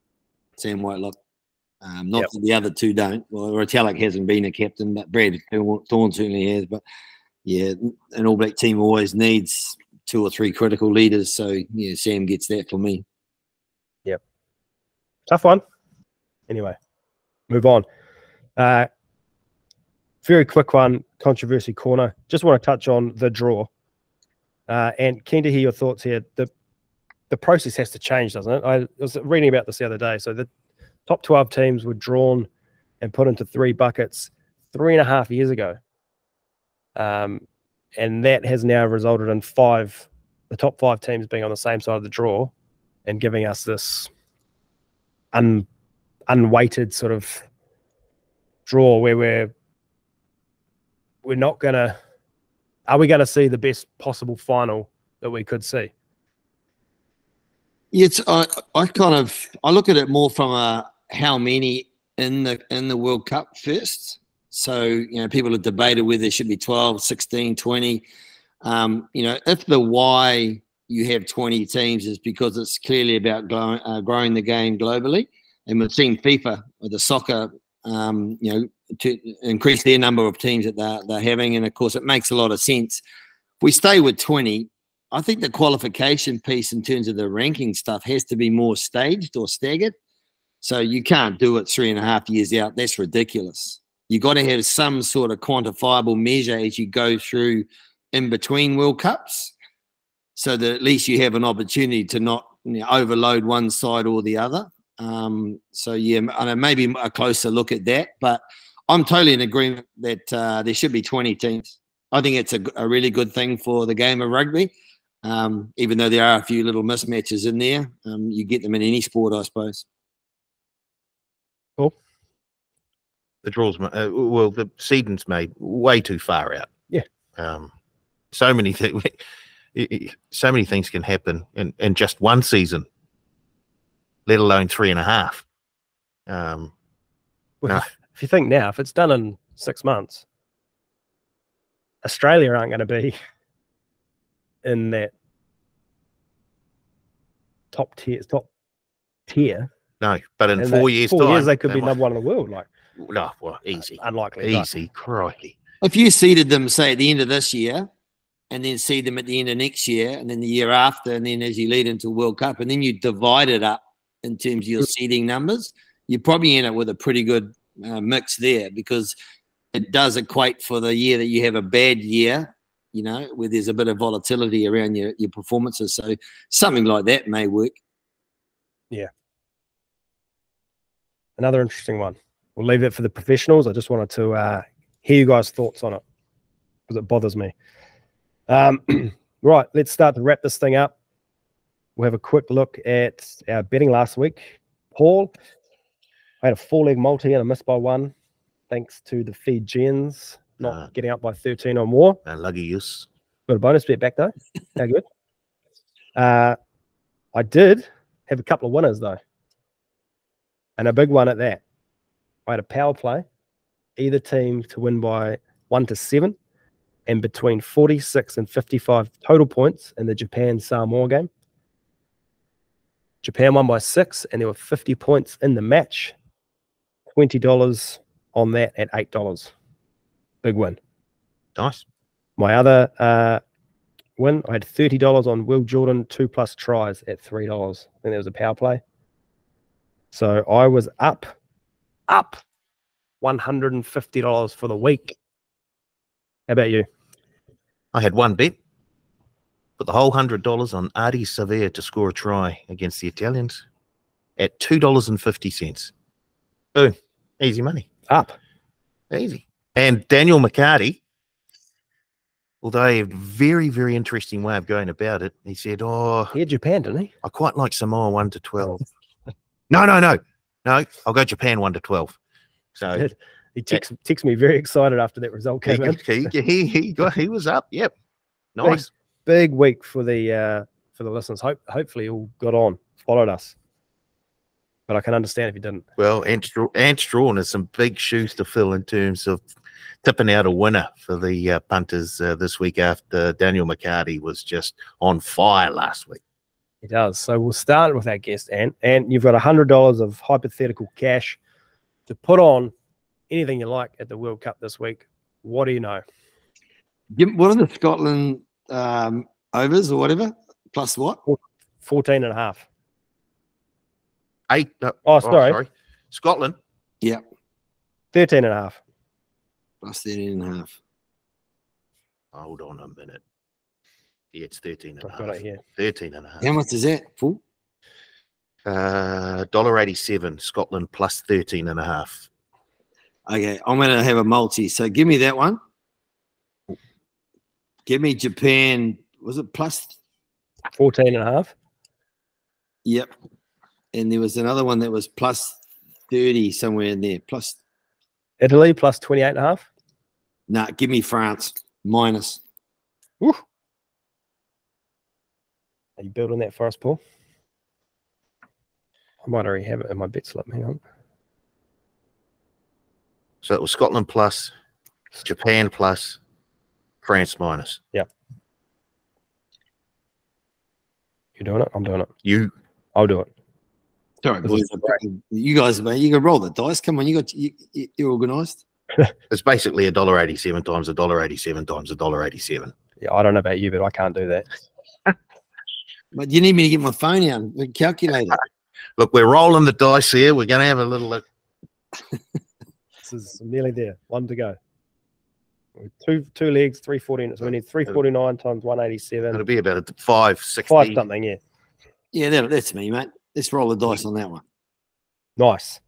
S5: Sam Whitelock. Not that the other 2 don't. Well, Retallick hasn't been a captain, but Brad Thorne certainly has. But yeah, an All Black team always needs 2 or 3 critical leaders. So yeah, Sam gets that for me.
S3: Yep. Tough one. Anyway, move on. Very quick one, controversy corner. Just want to touch on the draw. And keen to hear your thoughts here. The process has to change, doesn't it? I was reading about this the other day. So the top 12 teams were drawn and put into 3 buckets 3.5 years ago. And that has now resulted in the top 5 teams being on the same side of the draw and giving us this unweighted sort of draw where we're not going to. Are we going to see the best possible final that we could see?
S5: It's I look at it more from how many in the World Cup first. So, you know, people have debated whether there should be 12, 16, 20. You know, if the why you have 20 teams is because it's clearly about growing the game globally. And we've seen FIFA with the soccer, you know, to increase their number of teams that they're having. And, of course, it makes a lot of sense. If we stay with 20, I think the qualification piece in terms of the ranking stuff has to be more staged or staggered. So you can't do it 3.5 years out. That's ridiculous. You got to have some sort of quantifiable measure as you go through in between World Cups so that at least you have an opportunity to not, you know, overload one side or the other. So, yeah, I know maybe a closer look at that. But I'm totally in agreement that there should be 20 teams. I think it's a really good thing for the game of rugby, even though there are a few little mismatches in there. You get them in any sport, I suppose.
S3: Cool.
S4: The draws, well, the seeding's made way too far out.
S3: Yeah.
S4: So many things can happen in just one season, let alone 3.5.
S3: Well, if you think now, if it's done in 6 months, Australia aren't going to be in that top tier.
S4: No, but in 4 years' time,
S3: 4 years they could be number 1 in the world. Like,
S4: no, well, easy,
S3: unlikely,
S4: easy, crikey.
S5: If you seeded them, say at the end of this year, and then seed them at the end of next year, and then the year after, and then as you lead into World Cup, and then you divide it up in terms of your seeding numbers, you probably end up with a pretty good mix there, because it does equate for the year that you have a bad year, you know, where there's a bit of volatility around your performances. So something like that may work.
S3: Yeah. Another interesting one. We'll leave it for the professionals. I just wanted to hear you guys' thoughts on it because it bothers me. Right, let's start to wrap this thing up. We'll have a quick look at our betting last week. Paul, I had a 4-leg multi and I missed by 1, thanks to the Fijians not getting out by 13 or more.
S4: Lucky use.
S3: Got a bonus bet back though. How good. I did have a couple of winners though, and a big one at that. I had a power play, either team to win by 1 to 7, and between 46 and 55 total points in the Japan-Samoa game. Japan won by 6, and there were 50 points in the match. $20 on that at $8. Big win.
S4: Nice.
S3: My other win, I had $30 on Will Jordan 2+ tries at $3. I think there was a power play. So I was up $150 for the week. How about you?
S4: I had one bet. Put the whole $100 on Adi Savea to score a try against the Italians. at $2.50. Boom. Easy money.
S3: Up.
S4: Easy. And Daniel McCarty, although a very, very interesting way of going about it, he said,
S3: He had Japan, didn't he?
S4: I quite like Samoa 1 to 12. No. I'll go Japan 1 to 12. So
S3: he texted me very excited after that result came in.
S4: He was up. Yep. Nice.
S3: Big week for the listeners. Hopefully you all got on, followed us. But I can understand if you didn't.
S4: Well, Ant Strachan has some big shoes to fill in terms of tipping out a winner for the punters this week after Daniel McCarty was just on fire last week.
S3: He does. So we'll start with our guest, Ant. And you've got $100 of hypothetical cash to put on anything you like at the World Cup this week. What do you know?
S5: What are the Scotland overs or whatever? Plus what?
S3: 14.5.
S4: Sorry. Scotland.
S5: Yeah.
S3: 13.5.
S5: Plus 13.5.
S4: Hold on a minute. Yeah, it's 13.5.
S3: I've got it here.
S4: 13.5.
S5: How much is that? Full?
S4: $1.87. Scotland plus 13.5.
S5: Okay, I'm going to have a multi. So give me that one. Give me Japan. Was it plus?
S3: 14.5.
S5: Yep. And there was another one that was plus 30 somewhere in there. Plus.
S3: Italy plus 28.5.
S5: Nah, give me France minus.
S3: Woo. Are you building that for us, Paul? I might already have it in my bet slip. Hang on.
S4: So it was Scotland plus, Japan plus, France minus.
S3: Yep. You're doing it? I'm doing it. I'll do it.
S5: Sorry, boys. You guys, man, you can roll the dice. Come on, you're organised.
S4: It's basically $1.87 times $1.87 times $1.87.
S3: Yeah, I don't know about you, but I can't do that.
S5: But you need me to get my phone out and calculate it.
S4: Look, we're rolling the dice here. We're going to have a little look.
S3: This is nearly there. One to go. Two legs, 340. So we need 349 times 187.
S4: It'll be about 560.
S3: 5 something, yeah.
S5: Yeah, that's me, mate. Let's roll the dice on that one.
S3: Nice.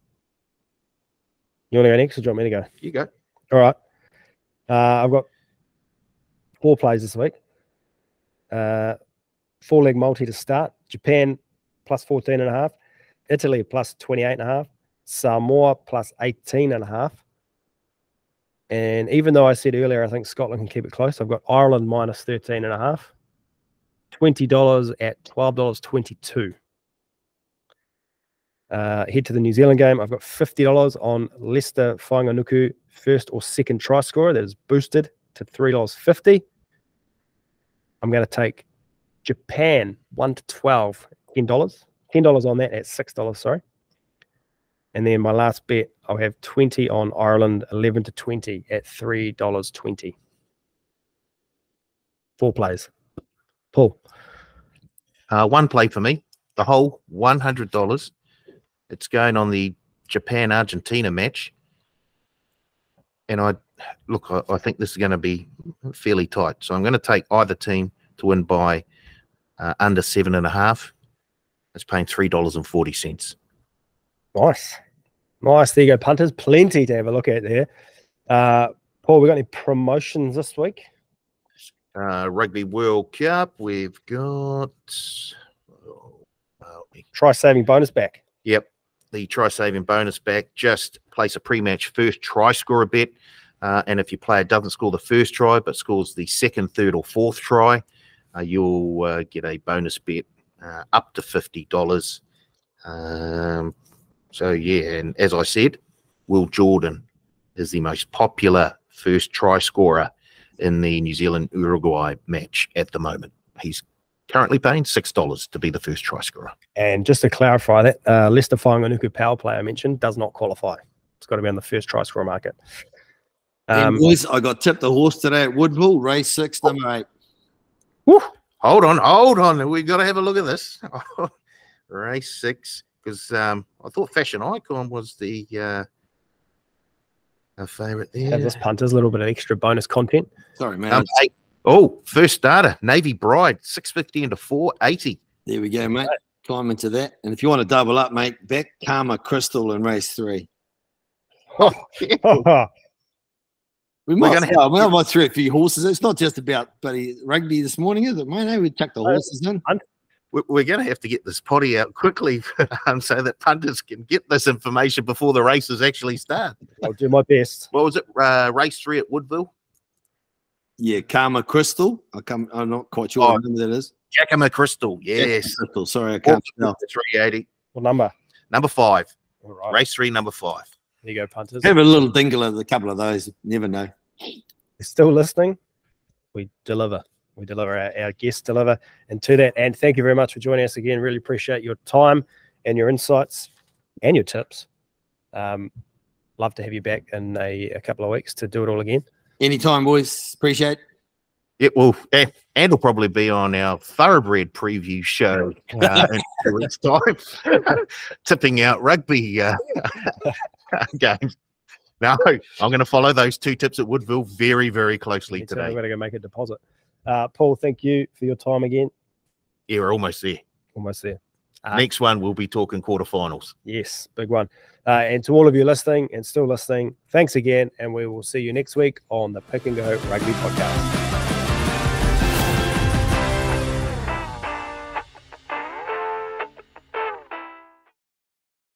S3: You want to go next or do you want me to go?
S4: You go.
S3: All right. I've got 4 plays this week. 4-leg multi to start. Japan plus 14.5. Italy plus 28.5. Samoa plus 18.5. And even though I said earlier I think Scotland can keep it close, I've got Ireland minus 13.5. $20 at $12.22. Head to the New Zealand game. I've got $50 on Leicester Whanganuku first or second try scorer. That is boosted to $3.50. I'm going to take Japan 1 to 12, $10. $10 on that at $6, sorry. And then my last bet, I'll have 20 on Ireland 11 to 20 at $3.20. 4 plays. Paul.
S4: 1 play for me. The whole $100. It's going on the Japan Argentina match. And I think this is going to be fairly tight. So I'm going to take either team to win by under 7.5. It's paying $3.40.
S3: Nice. There you go, punters. Plenty to have a look at there. Paul, we got any promotions this week?
S4: Rugby World Cup. We've got
S3: try-saving bonus back.
S4: Yep. The try-saving bonus back. Just place a pre-match first try scorer bet. And if your player doesn't score the first try but scores the second, third, or fourth try, you'll get a bonus bet up to $50. So, yeah, and as I said, Will Jordan is the most popular first try scorer in the New Zealand-Uruguay match at the moment. He's currently paying $6 to be the first try scorer.
S3: And just to clarify that, Leicester Whanganuku power play I mentioned does not qualify. It's got to be on the first try scorer market.
S5: Boys, I got tipped the horse today at Woodville, race 6, number 8.
S4: Woo. Hold on. We've got to have a look at this. Race 6, because I thought Fashion Icon was the favourite there.
S3: Have this punters, a little bit of extra bonus content.
S5: Sorry, man.
S4: Oh, first starter, Navy Bride, 650 into 480.
S5: There we go, mate. climb into that. And if you want to double up, mate, back Karma Crystal in race 3. We might throw a few horses. It's not just about bloody rugby this morning, is it, mate? We chuck the horses in.
S4: We're going to have to get this potty out quickly so that punters can get this information before the races actually start.
S3: I'll do my best.
S4: What was it? Race 3 at Woodville?
S5: Yeah, Karma Crystal. I'm not quite sure what number that is.
S4: Jacama Crystal, yes.
S5: Crystal. Sorry, I can't spell.
S4: 380.
S3: What number?
S4: Number 5.
S3: All right.
S4: Race 3, number 5.
S3: There you go, punters.
S5: Have a little dingle of a couple of those. Never know.
S3: You're still listening? We deliver. We deliver. Our guests deliver. And to that, and thank you very much for joining us again. Really appreciate your time and your insights and your tips. Love to have you back in a couple of weeks to do it all again.
S5: Anytime, boys. Appreciate it.
S4: It will, and it'll probably be on our Thoroughbred preview show in 2 weeks' time, tipping out rugby games. No, I'm going to follow those 2 tips at Woodville very, very closely today.
S3: I'm going to go make a deposit. Paul, thank you for your time again.
S4: Yeah, we're almost there.
S3: Almost there.
S4: Next one, we'll be talking quarterfinals.
S3: Yes, big one. And to all of you listening and still listening, thanks again, and we will see you next week on the Pick and Go Rugby Podcast.